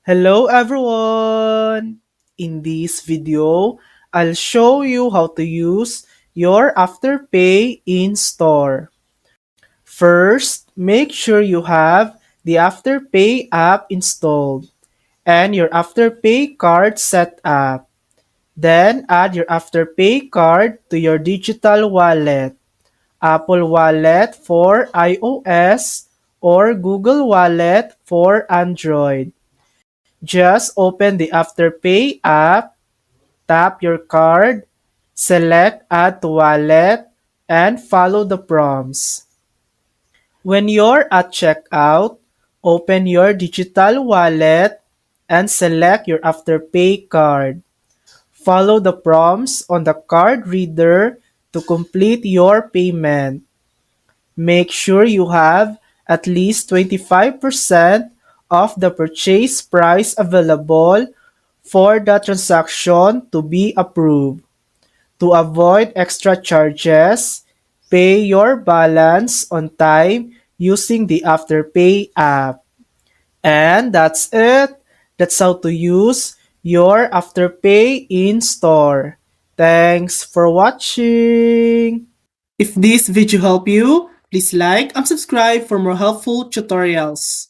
Hello everyone! In this video, I'll show you how to use your Afterpay in store. First, make sure you have the Afterpay app installed and your Afterpay card set up. Then add your Afterpay card to your digital wallet, Apple Wallet for iOS or Google Wallet for Android. Just open the Afterpay app, tap your card, select Add to Wallet, and follow the prompts. When you're at checkout, open your digital wallet and select your Afterpay card. Follow the prompts on the card reader to complete your payment. Make sure you have at least 25% of the purchase price available for the transaction to be approved. To avoid extra charges, pay your balance on time using the Afterpay app. And that's it. That's how to use your Afterpay in store. Thanks for watching. If this video helped you, please like and subscribe for more helpful tutorials.